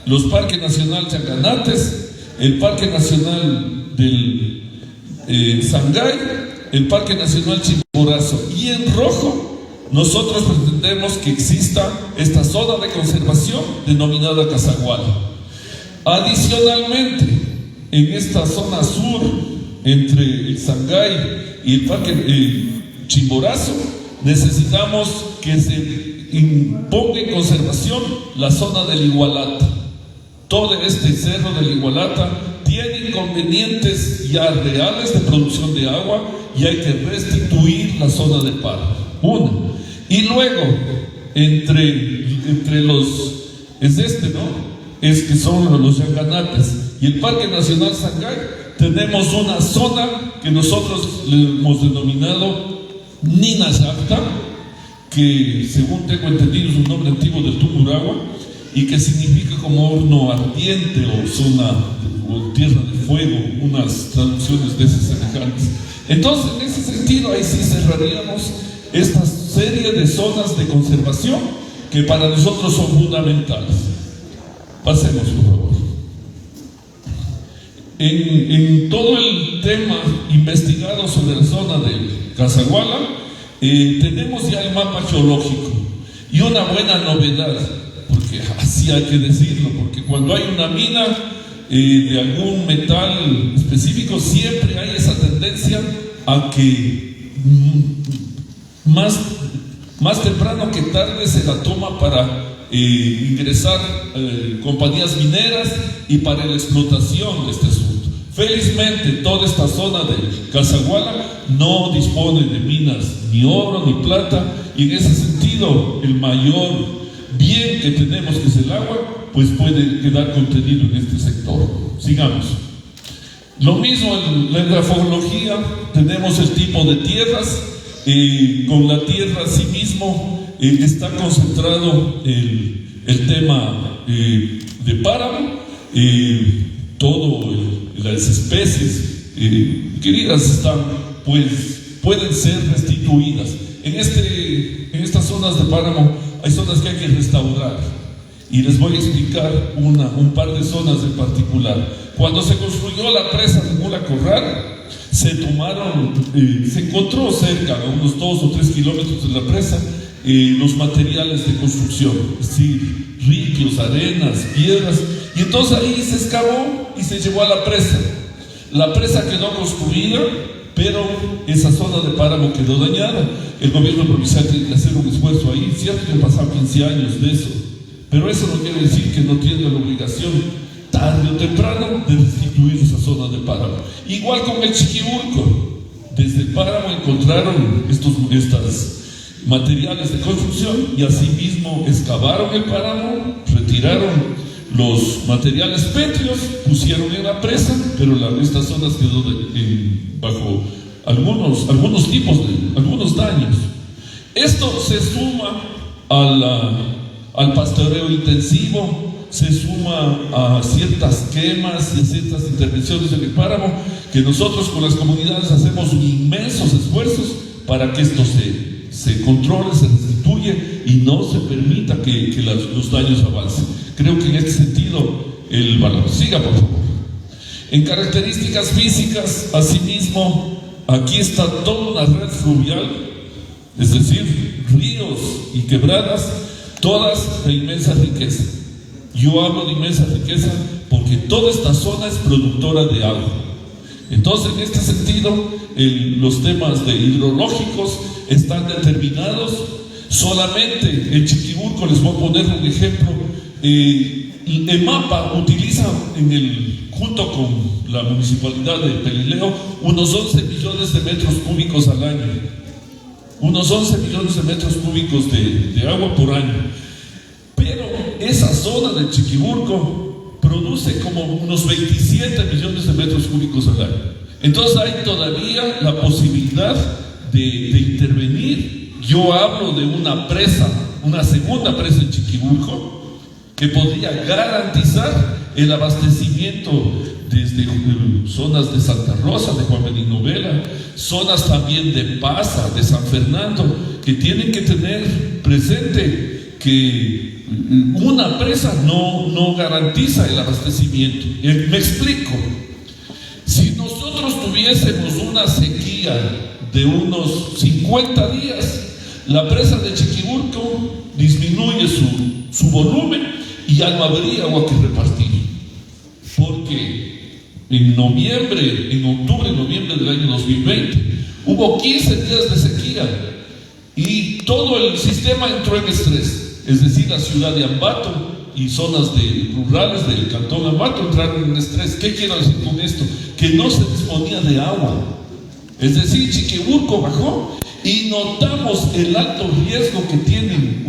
los Parques Nacional Chacanates, el Parque Nacional del Sangay, el Parque Nacional Chimborazo. Y en rojo, nosotros pretendemos que exista esta zona de conservación denominada Casaguala. Adicionalmente, en esta zona sur, entre el Sangay y el Parque Chimborazo, necesitamos que se imponga en conservación la zona del Igualata. Todo este cerro del Igualata tiene inconvenientes ya reales de producción de agua y hay que restituir la zona de páramo. Una. Y luego, entre los, es que son los Yanganates y el Parque Nacional Sangay, tenemos una zona que nosotros le hemos denominado Ninashakta, que según tengo entendido es un nombre antiguo del Tungurahua y que significa como horno ardiente o zona o tierra de fuego, unas traducciones de esas semejantes. Entonces, en ese sentido, ahí sí cerraríamos esta serie de zonas de conservación que para nosotros son fundamentales. Pasemos, por favor. En todo el tema investigado sobre la zona de Casaguala, tenemos ya el mapa geológico y una buena novedad, porque así hay que decirlo, porque cuando hay una mina de algún metal específico, siempre hay esa tendencia a que más temprano que tarde se la toma para ingresar compañías mineras y para la explotación de este asunto. Felizmente toda esta zona de Casaguala no dispone de minas ni oro ni plata, y en ese sentido el mayor bien que tenemos, que es el agua, pues puede quedar contenido en este sector. Sigamos. Lo mismo en la grafología, tenemos el tipo de tierras. Con la tierra asimismo está concentrado el tema de páramo, las especies queridas están, pues, pueden ser restituidas. En estas zonas de páramo hay zonas que hay que restaurar y les voy a explicar un par de zonas en particular. Cuando se construyó la presa de Mula Corral, se encontró cerca, a unos 2 o 3 kilómetros de la presa, los materiales de construcción, es decir, ripios, arenas, piedras, y entonces ahí se excavó y se llevó a la presa. La presa quedó construida, pero esa zona de páramo quedó dañada. El gobierno provincial tiene que hacer un esfuerzo ahí. Cierto que han pasado 15 años de eso, pero eso no quiere decir que no tiene la obligación, tarde o temprano, de restituir esa zona de páramo. Igual con el Chiquiburco, desde el páramo encontraron estos materiales de construcción y asimismo excavaron el páramo, retiraron los materiales pétreos, pusieron en la presa, pero estas zonas quedó bajo algunos daños. Esto se suma al pastoreo intensivo, se suma a ciertas quemas y a ciertas intervenciones en el páramo, que nosotros con las comunidades hacemos inmensos esfuerzos para que esto se controle, se restituye y no se permita que los daños avancen. Creo que en este sentido el valor. Siga, por favor. En características físicas, asimismo, aquí está toda una red fluvial, es decir, ríos y quebradas, todas de inmensa riqueza. Yo hablo de inmensa riqueza porque toda esta zona es productora de agua. Entonces, en este sentido, los temas hidrológicos están determinados. Solamente en Chiquiburco, les voy a poner un ejemplo, el mapa utiliza junto con la municipalidad de Pelileo unos 11 millones de metros cúbicos al año. Unos 11 millones de metros cúbicos de agua por año. Pero esa zona de Chiquiburco produce como unos 27 millones de metros cúbicos al año. Entonces hay todavía la posibilidad de intervenir. Yo hablo de una presa, una segunda presa en Chiquiburco, que podría garantizar el abastecimiento desde zonas de Santa Rosa, de Juan Benigno Vela, zonas también de Paza, de San Fernando, que tienen que tener presente que una presa no garantiza el abastecimiento. Me explico. Si nosotros tuviésemos una sequía de unos 50 días, la presa de Chiquiburco disminuye su volumen y ya no habría agua que repartir. Porque en octubre, noviembre del año 2020, hubo 15 días de sequía y todo el sistema entró en estrés. Es decir, la ciudad de Ambato y zonas rurales del cantón Ambato entraron en estrés. ¿Qué quiero decir con esto? Que no se disponía de agua. Es decir, Chiquiburco bajó y notamos el alto riesgo que tiene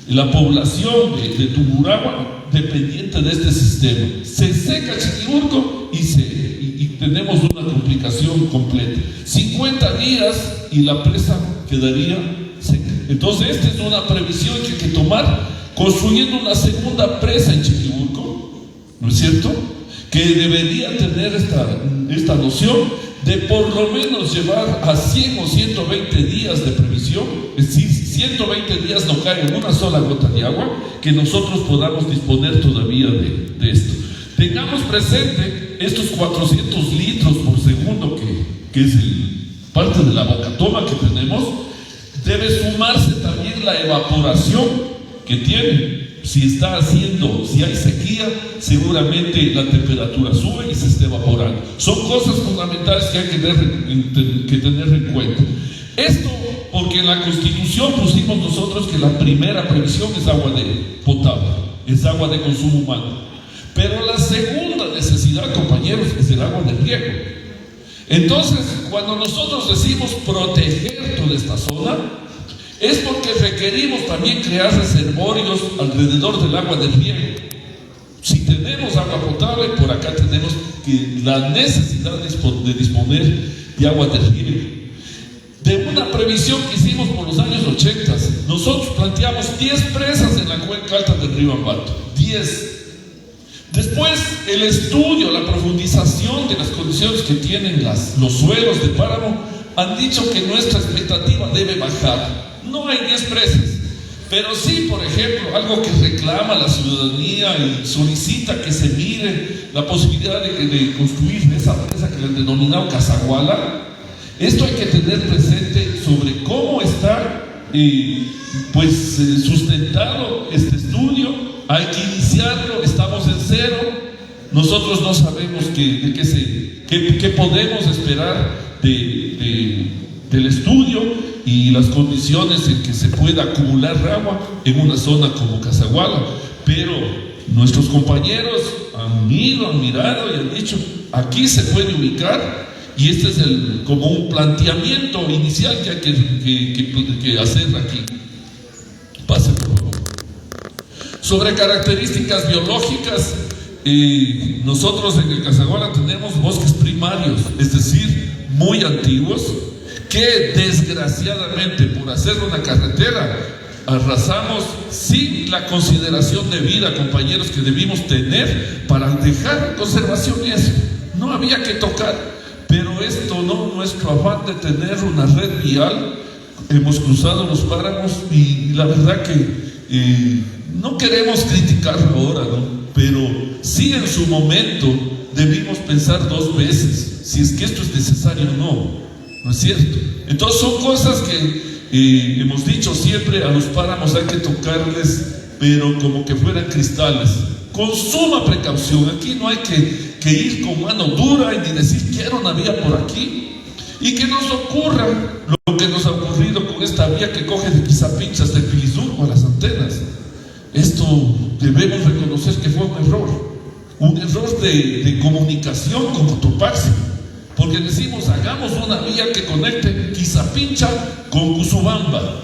la población de Tungurahua dependiente de este sistema. Se seca Chiquiburco y tenemos una complicación completa. 50 días y la presa quedaría seca. Entonces, esta es una previsión que hay que tomar construyendo una segunda presa en Chiquiburco, ¿no es cierto? Que debería tener esta noción de por lo menos llevar a 100 o 120 días de previsión. Es decir, si 120 días no cae en una sola gota de agua, que nosotros podamos disponer todavía de esto. Tengamos presente estos 400 litros por segundo que es parte de la bocatoma que tenemos. Debe sumarse también la evaporación que tiene. Si hay sequía, seguramente la temperatura sube y se está evaporando. Son cosas fundamentales que hay que tener en cuenta. Esto porque en la Constitución pusimos nosotros que la primera previsión es agua potable, es agua de consumo humano. Pero la segunda necesidad, compañeros, es el agua de riego. Entonces, cuando nosotros decimos proteger toda esta zona, es porque requerimos también crear reservorios alrededor del agua de riego. Si tenemos agua potable, por acá tenemos la necesidad de disponer de agua de riego. De una previsión que hicimos por los años 80, nosotros planteamos 10 presas en la cuenca alta del río Ambato. 10. Después, el estudio, la profundización de las condiciones que tienen los suelos de páramo han dicho que nuestra expectativa debe bajar. No hay 10 presas, pero sí, por ejemplo, algo que reclama la ciudadanía y solicita que se mire la posibilidad de construir esa presa que le han denominado Casaguala. Esto hay que tener presente sobre cómo está sustentado este estudio. Hay que iniciarlo, estamos en cero. Nosotros no sabemos qué podemos esperar del estudio y las condiciones en que se pueda acumular agua en una zona como Casaguala. Pero nuestros compañeros han mirado y han dicho, aquí se puede ubicar, y este es como un planteamiento inicial que hay que hacer aquí. Pase, por favor. Sobre características biológicas, nosotros en el Casaguala tenemos bosques primarios, es decir, muy antiguos, que desgraciadamente por hacer una carretera arrasamos sin la consideración debida, compañeros, que debimos tener para dejar en conservación eso. No había que tocar, pero esto no, nuestro afán de tener una red vial, hemos cruzado los páramos y la verdad que no queremos criticarlo ahora, ¿no? Pero sí en su momento debimos pensar 2 veces si es que esto es necesario o no. ¿No es cierto? Entonces son cosas que hemos dicho siempre, a los páramos hay que tocarles, pero como que fueran cristales, con suma precaución. Aquí no hay que ir con mano dura y ni decir quiero una vía por aquí, y que nos ocurra lo que nos ha ocurrido con esta vía que coge de Quizapinchas del Pilizurco a las antenas. Esto debemos reconocer que fue un error de comunicación con Cotopaxi. Porque decimos, hagamos una vía que conecte Quizapincha con Cusubamba.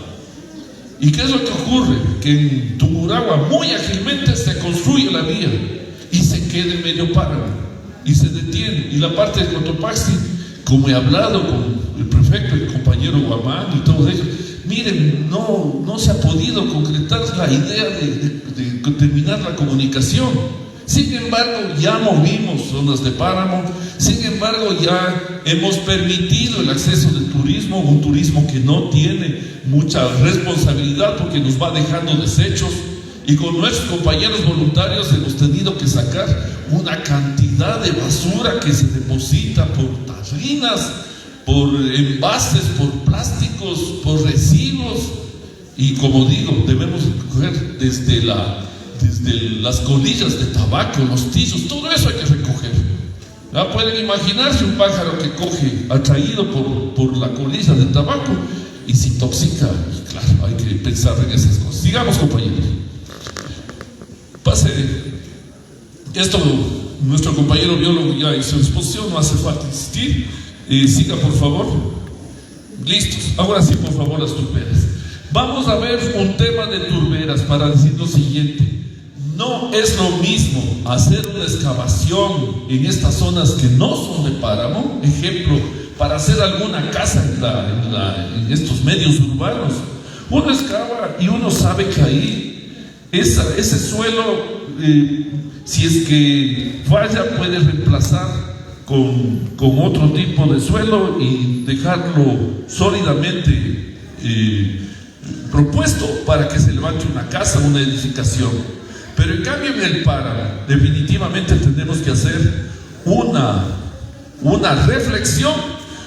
¿Y qué es lo que ocurre? Que en Tungurahua muy ágilmente se construye la vía y se queda en medio páramo y se detiene. Y la parte de Cotopaxi, como he hablado con el prefecto, el compañero Guamán y todos ellos, miren, no se ha podido concretar la idea de terminar la comunicación. Sin embargo, ya movimos zonas de páramo, sin embargo, ya hemos permitido el acceso del turismo, un turismo que no tiene mucha responsabilidad porque nos va dejando desechos y con nuestros compañeros voluntarios hemos tenido que sacar una cantidad de basura que se deposita por tarrinas, por envases, por plásticos, por residuos. Y como digo, debemos recoger desde las colillas de tabaco, los tizos, todo eso hay que recoger. ¿Ya? Pueden imaginarse un pájaro que coge atraído por la colilla de tabaco y se intoxica. Claro, hay que pensar en esas cosas. Sigamos, compañeros. Pase. Esto, nuestro compañero biólogo ya hizo exposición, no hace falta insistir. Siga, por favor. Listos. Ahora sí, por favor, las turberas. Vamos a ver un tema de turberas para decir lo siguiente. No es lo mismo hacer una excavación en estas zonas que no son de páramo, ejemplo, para hacer alguna casa en estos medios urbanos. Uno excava y uno sabe que ahí ese suelo, si es que falla, puede reemplazar con otro tipo de suelo y dejarlo sólidamente propuesto para que se levante una casa, una edificación. Pero en cambio en el páramo definitivamente tenemos que hacer una reflexión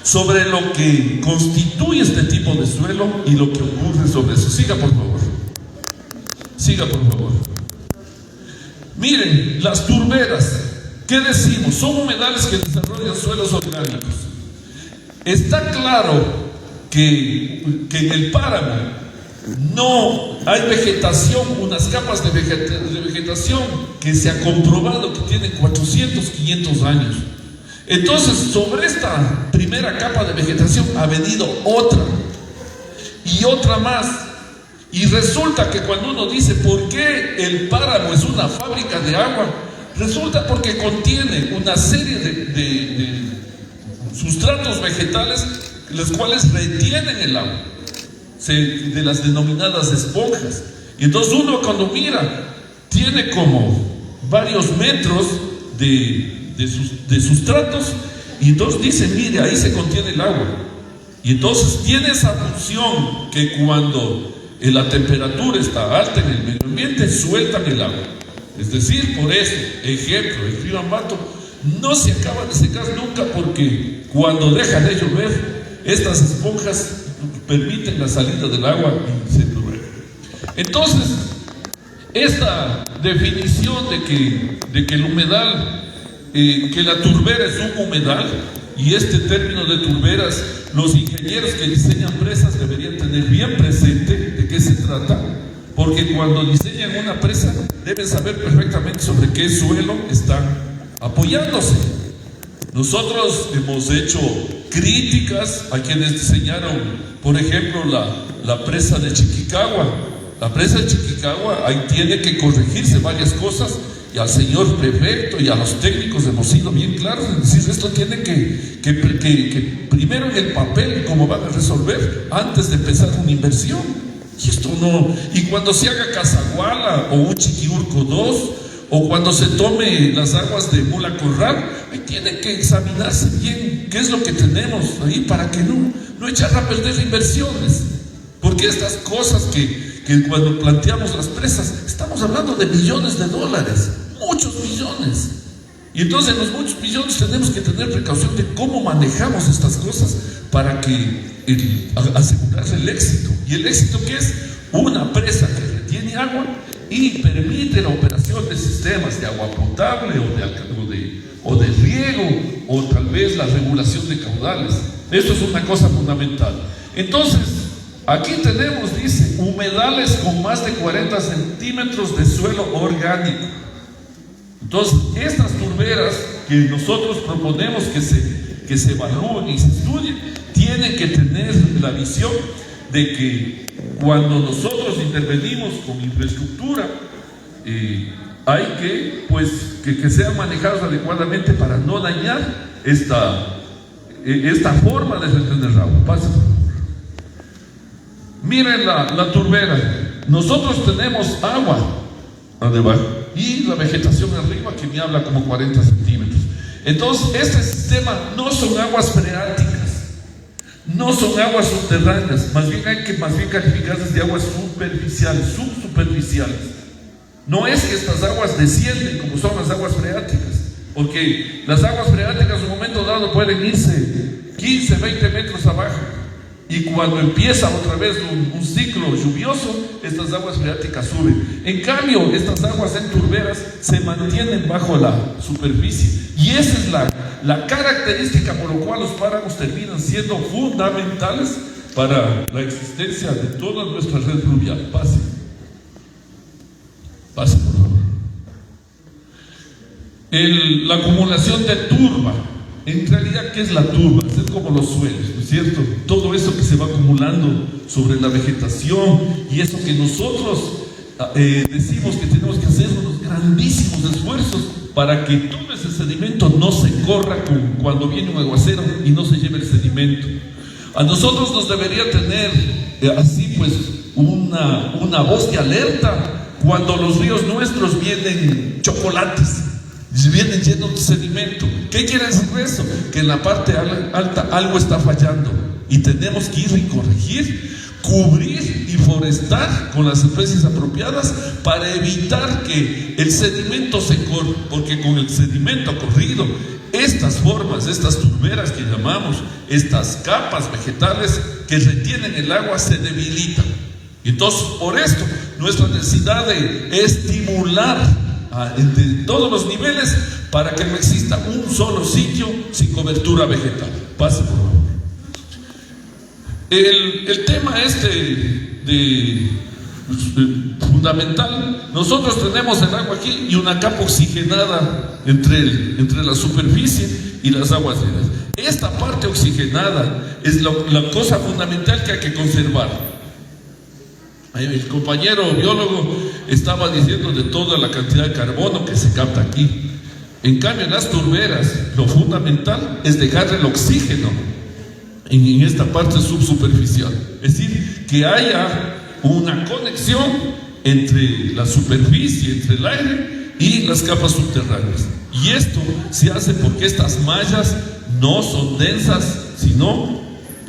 sobre lo que constituye este tipo de suelo y lo que ocurre sobre eso. Siga, por favor. Siga, por favor. Miren, las turberas, ¿qué decimos? Son humedales que desarrollan suelos orgánicos. Está claro que en el páramo no hay vegetación, unas capas de vegetación que se ha comprobado que tienen 400, 500 años. Entonces, sobre esta primera capa de vegetación ha venido otra y otra más. Y resulta que cuando uno dice ¿por qué el páramo es una fábrica de agua? Resulta porque contiene una serie de sustratos vegetales los cuales retienen el agua, de las denominadas esponjas. Y entonces uno cuando mira, tiene como varios metros de sustratos, y entonces dice, mire, ahí se contiene el agua. Y entonces tiene esa función que cuando la temperatura está alta en el medio ambiente, sueltan el agua. Es decir, por eso, ejemplo, el río Ambato no se acaba de secar nunca, porque cuando deja de llover, estas esponjas permiten la salida del agua y se llueve. Entonces, esta definición de que el humedal, que la turbera es un humedal, y este término de turberas, los ingenieros que diseñan presas deberían tener bien presente de qué se trata, porque cuando diseñan una presa deben saber perfectamente sobre qué suelo están apoyándose. Nosotros hemos hecho críticas a quienes diseñaron, por ejemplo, la presa de Chiquicagua. La presa de Chiquicagua, ahí tiene que corregirse varias cosas, y al señor prefecto y a los técnicos hemos sido bien claros en decir, esto tiene que primero en el papel cómo van a resolver antes de empezar una inversión. Y esto no, y cuando se haga Casaguala o un Chiquiurco 2, o cuando se tome las aguas de Mula Corral, ahí tiene que examinarse bien qué es lo que tenemos ahí para que no echar a perder inversiones. Porque estas cosas que cuando planteamos las presas, estamos hablando de millones de dólares, muchos millones. Y entonces en los muchos millones tenemos que tener precaución de cómo manejamos estas cosas para que asegurar el éxito. ¿Y el éxito qué es? Una presa que retiene agua y permite la operación de sistemas de agua potable o de riego, o tal vez la regulación de caudales. Esto es una cosa fundamental. Entonces, aquí tenemos, dice, humedales con más de 40 centímetros de suelo orgánico. Entonces, estas turberas que nosotros proponemos que se evalúen y se estudien, tienen que tener la visión de que cuando nosotros intervenimos con infraestructura, hay que sean manejados adecuadamente para no dañar esta forma de retener agua. Pasa, por favor. Miren la turbera. Nosotros tenemos agua debajo y la vegetación arriba, que me habla como 40 centímetros. Entonces, este sistema no son aguas freáticas, no son aguas subterráneas, más bien hay que calificarlas de aguas superficiales, subsuperficiales. No es que estas aguas descienden como son las aguas freáticas, porque las aguas freáticas en un momento dado pueden irse 15, 20 metros abajo, y cuando empieza otra vez un ciclo lluvioso, estas aguas freáticas suben. En cambio, estas aguas enturberas se mantienen bajo la superficie, y esa es la característica por la cual los páramos terminan siendo fundamentales para la existencia de toda nuestra red fluvial. Pase, por favor. La acumulación de turba. En realidad, ¿qué es la turba? Es como los suelos, ¿no es cierto? Todo eso que se va acumulando sobre la vegetación, y eso que nosotros decimos que tenemos que hacer unos grandísimos esfuerzos para que todo ese sedimento no se corra cuando viene un aguacero y no se lleve el sedimento. A nosotros nos debería tener así pues una voz de alerta cuando los ríos nuestros vienen chocolates, vienen llenos de sedimento. ¿Qué quiere decir eso? Que en la parte alta algo está fallando y tenemos que ir y corregir, cubrir y forestar con las especies apropiadas para evitar que el sedimento se corra, porque con el sedimento corrido, estas formas, estas turberas que llamamos, estas capas vegetales que retienen el agua se debilitan. Entonces, por esto, nuestra necesidad de estimular de todos los niveles para que no exista un solo sitio sin cobertura vegetal. Pase, por favor. El tema fundamental, nosotros tenemos el agua aquí y una capa oxigenada entre la superficie y las aguas húmedas. Esta parte oxigenada es la cosa fundamental que hay que conservar. El compañero biólogo estaba diciendo de toda la cantidad de carbono que se capta aquí. En cambio, en las turberas, lo fundamental es dejar el oxígeno en esta parte subsuperficial. Es decir, que haya una conexión entre la superficie, entre el aire y las capas subterráneas. Y esto se hace porque estas mallas no son densas, sino,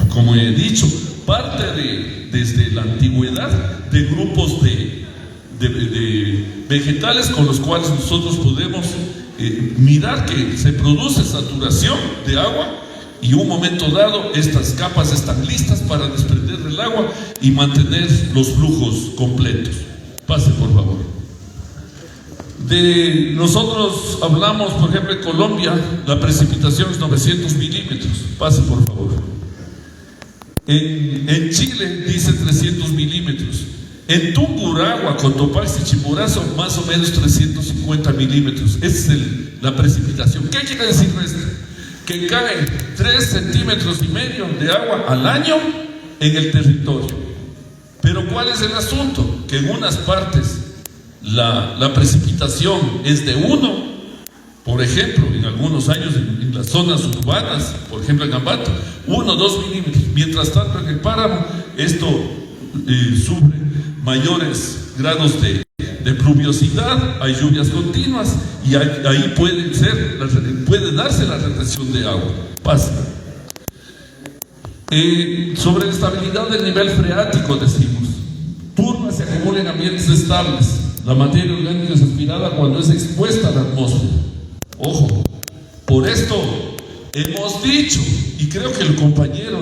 como he dicho, parte desde la antigüedad de grupos de vegetales con los cuales nosotros podemos mirar que se produce saturación de agua, y un momento dado estas capas están listas para desprender el agua y mantener los flujos completos. Pase, por favor. Nosotros hablamos, por ejemplo, en Colombia, la precipitación es 900 milímetros. Pase, por favor. En Chile dice 300 milímetros. En Tungurahua, Cotopaxi y Chimborazo, más o menos 350 milímetros. Esa es la precipitación. ¿Qué quiere decir esto? Que cae 3,5 centímetros de agua al año en el territorio. Pero ¿cuál es el asunto? Que en unas partes la precipitación es de 1, por ejemplo, en algunos años en las zonas urbanas, por ejemplo en Ambato, 1 o 2 milímetros. Mientras tanto en el páramo esto sufre mayores grados de pluviosidad, hay lluvias continuas y ahí puede darse la retención de agua. Pasa. Sobre la estabilidad del nivel freático decimos, turba se acumula en ambientes estables. La materia orgánica es aspirada cuando es expuesta a la atmósfera. Ojo, por esto hemos dicho, y creo que el compañero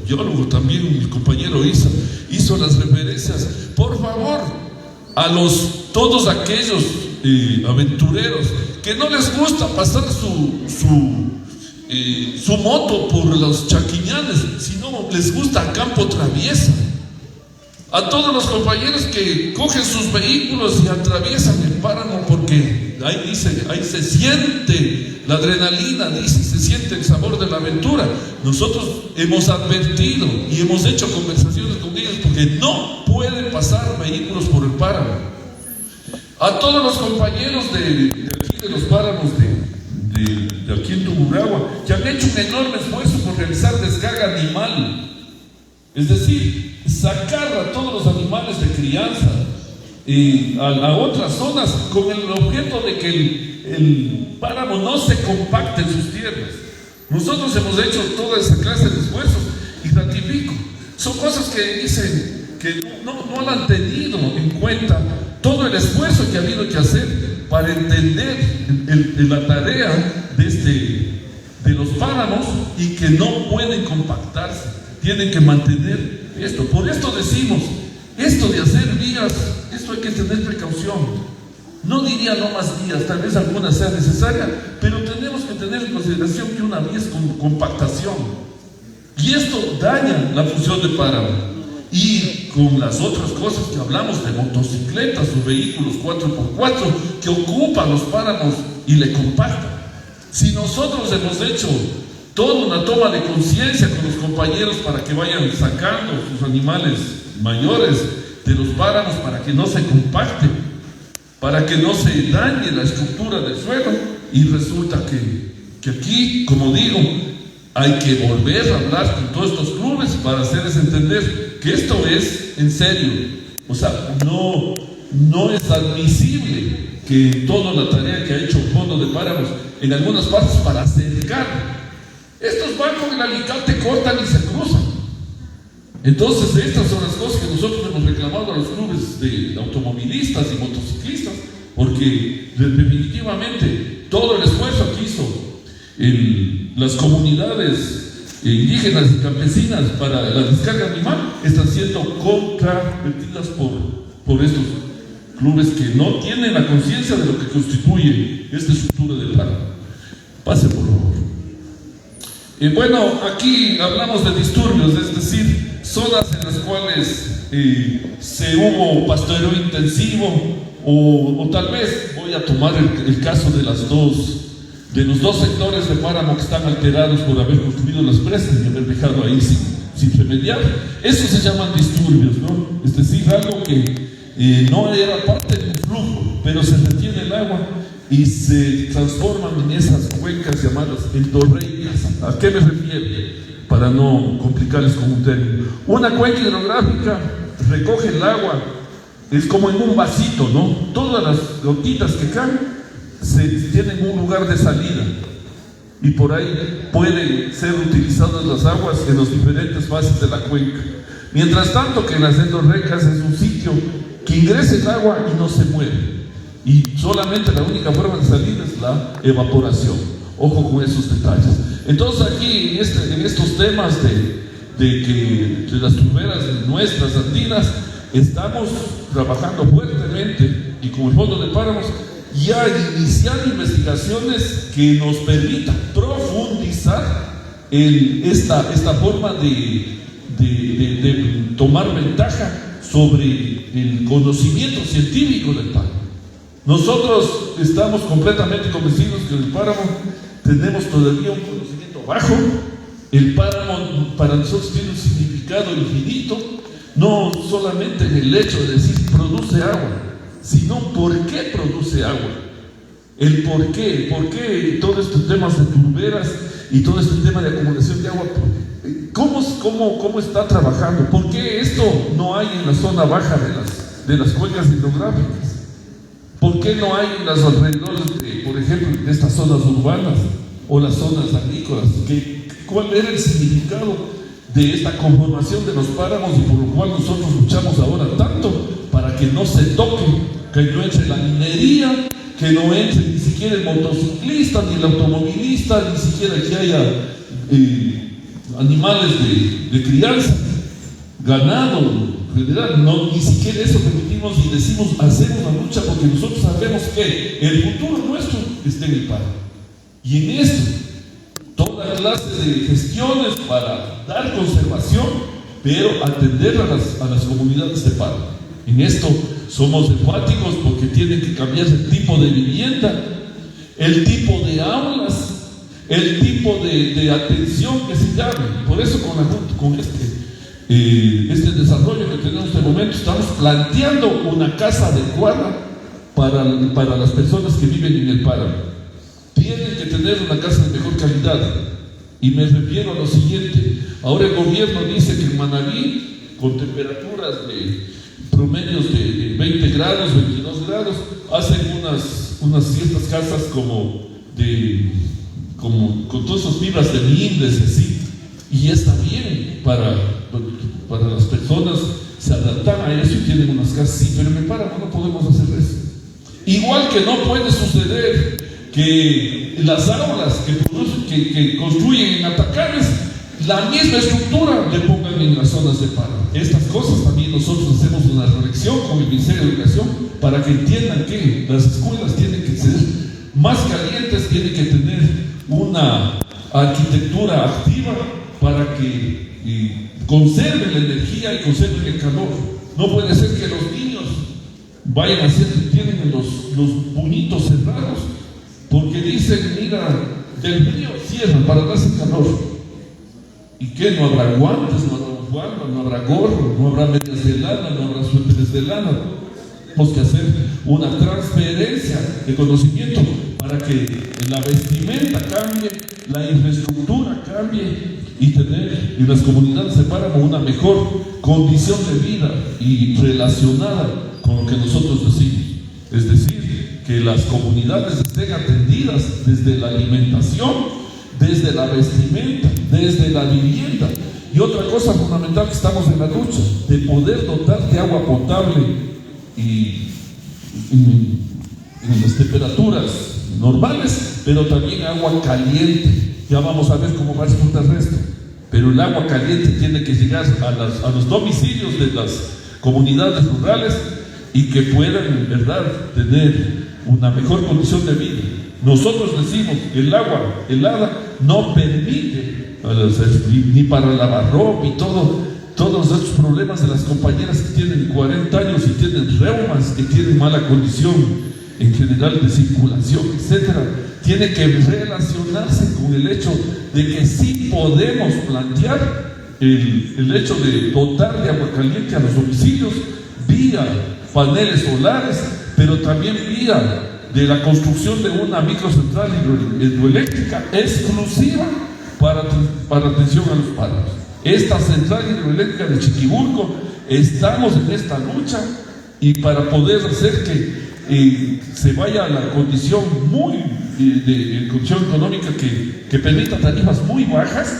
biólogo también, el compañero hizo las referencias, por favor, a todos aquellos aventureros que no les gusta pasar su moto por los chaquiñanes, sino les gusta campo traviesa. A todos los compañeros que cogen sus vehículos y atraviesan el páramo porque ahí se siente la adrenalina, se siente el sabor de la aventura. Nosotros hemos advertido y hemos hecho conversaciones con ellos porque no pueden pasar vehículos por el páramo. A todos los compañeros de aquí de los páramos de aquí en Tungurahua, que han hecho un enorme esfuerzo por realizar descarga animal, es decir, sacar a todos los animales de crianza a otras zonas con el objeto de que el páramo no se compacte en sus tierras. Nosotros hemos hecho toda esa clase de esfuerzos y ratifico, son cosas que dicen que no han tenido en cuenta todo el esfuerzo que ha habido que hacer para entender la tarea de los páramos, y que no pueden compactarse, tienen que mantener esto. Por esto decimos, esto de hacer vías, esto hay que tener precaución. No diría no más vías, tal vez alguna sea necesaria, pero tenemos que tener en consideración que una vía es con compactación, y esto daña la función de páramo. Y con las otras cosas que hablamos de motocicletas o vehículos 4x4 que ocupan los páramos y le compactan. Si nosotros hemos hecho toda una toma de conciencia con los compañeros para que vayan sacando sus animales mayores de los páramos para que no se compacten, para que no se dañe la estructura del suelo, y resulta que aquí, como digo, hay que volver a hablar con todos estos clubes para hacerles entender que esto es en serio. O sea, no es admisible que toda la tarea que ha hecho el Fondo de Páramos en algunas partes para acercar, estos van con el alicate, cortan y se cruzan. Entonces estas son las cosas que nosotros hemos reclamado a los clubes de automovilistas y motociclistas, porque definitivamente todo el esfuerzo que hizo las comunidades indígenas y campesinas para la descarga animal están siendo contravertidas por estos clubes que no tienen la conciencia de lo que constituye esta estructura de plano. Pase, por favor. Bueno, aquí hablamos de disturbios, es decir, zonas en las cuales se hubo pastoreo intensivo, o tal vez voy a tomar el caso de los dos sectores de páramo que están alterados por haber construido las presas y haber dejado ahí sin remediar. Eso se llaman disturbios, ¿no? Es decir, algo que no era parte de un flujo, pero se retiene el agua y se transforman en esas cuencas llamadas endorreiras. ¿A qué me refiero? Para no complicarles con un término. Una cuenca hidrográfica recoge el agua, es como en un vasito, ¿no? Todas las gotitas que caen tienen un lugar de salida, y por ahí pueden ser utilizadas las aguas en los diferentes fases de la cuenca. Mientras tanto que en las endorrecas es un sitio que ingresa el agua y no se mueve, y solamente la única forma de salir es la evaporación. Ojo con esos detalles. Entonces aquí en estos temas de las turberas nuestras andinas, estamos trabajando fuertemente, y con el Fondo de Páramos ya iniciando investigaciones que nos permitan profundizar esta forma de tomar ventaja sobre el conocimiento científico del páramo. Nosotros estamos completamente convencidos que el páramo tenemos todavía un conocimiento bajo. El páramo para nosotros tiene un significado infinito, no solamente en el hecho de decir produce agua, sino por qué produce agua, el por qué todos estos temas de turberas y todo este tema de acumulación de agua, cómo está trabajando, por qué esto no hay en la zona baja de las cuencas hidrográficas, por qué no hay en los alrededores, por ejemplo, de estas zonas urbanas o las zonas agrícolas. ¿Cuál era el significado de esta conformación de los páramos, y por lo cual nosotros luchamos ahora tanto para que no se toque, que no entre la minería, que no entre ni siquiera el motociclista, ni el automovilista, ni siquiera que haya animales de crianza, ganado, general, ni siquiera eso permitimos, y decimos hacer una lucha, porque nosotros sabemos que el futuro nuestro está en el páramo, y en esto toda clase de gestiones para dar conservación, pero atender a las comunidades de páramo. En esto somos enfáticos, porque tiene que cambiar el tipo de vivienda, el tipo de aulas, el tipo de atención que se llame. Por eso con este desarrollo que tenemos en este momento, estamos planteando una casa adecuada para las personas que viven en el páramo. Tienen que tener una casa de mejor calidad, y me refiero a lo siguiente. Ahora el gobierno dice que en Manabí, con temperaturas de promedios de 20 grados, 22 grados, hacen unas ciertas casas como con todas esas fibras de lindes, así, y está bien para las personas se adaptan a eso y tienen unas casas. Sí, pero en el páramo no podemos hacer eso. Igual que no puede suceder que las aulas que construyen en Atacames, la misma estructura le pongan en las zonas de paro. Estas cosas también nosotros hacemos una reflexión con el Ministerio de Educación para que entiendan que las escuelas tienen que ser más calientes, tienen que tener una arquitectura activa para que conserven la energía y conserven el calor. No puede ser que los niños vayan a hacer, tienen los puñitos cerrados, porque dicen, mira, del frío cierran para darse calor. ¿Y qué? No habrá guantes, no habrá bufanda, no habrá gorro, no habrá medias de lana, no habrá suéteres de lana. Tenemos que hacer una transferencia de conocimiento para que la vestimenta cambie, la infraestructura cambie y tener en las comunidades de páramo una mejor condición de vida y relacionada con lo que nosotros decimos. Es decir, que las comunidades estén atendidas desde la alimentación, desde la vestimenta, desde la vivienda. Y otra cosa fundamental que estamos en la lucha, de poder dotar de agua potable y en las temperaturas normales, pero también agua caliente. Ya vamos a ver cómo va a resultar esto. Pero el agua caliente tiene que llegar a los domicilios de las comunidades rurales y que puedan en verdad tener una mejor condición de vida. Nosotros decimos que el agua helada no permite ni para lavar ropa y todos estos problemas de las compañeras que tienen 40 años y tienen reumas, que tienen mala condición en general de circulación, etcétera. Tiene que relacionarse con el hecho de que sí podemos plantear el hecho de dotar de agua caliente a los domicilios vía paneles solares, pero también vía de la construcción de una microcentral hidroeléctrica exclusiva para atención a los páranos. Esta central hidroeléctrica de Chiquiburco, estamos en esta lucha y para poder hacer que se vaya a la condición de condición económica que permita tarifas muy bajas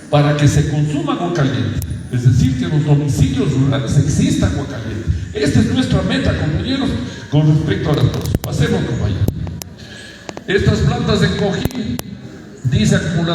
para que se consuma agua caliente. Es decir, que en los domicilios rurales exista agua caliente. Esta es nuestra meta, compañeros, con respecto a las cosas. Pasemos, compañeros. Estas plantas de cojín, dice acumulador.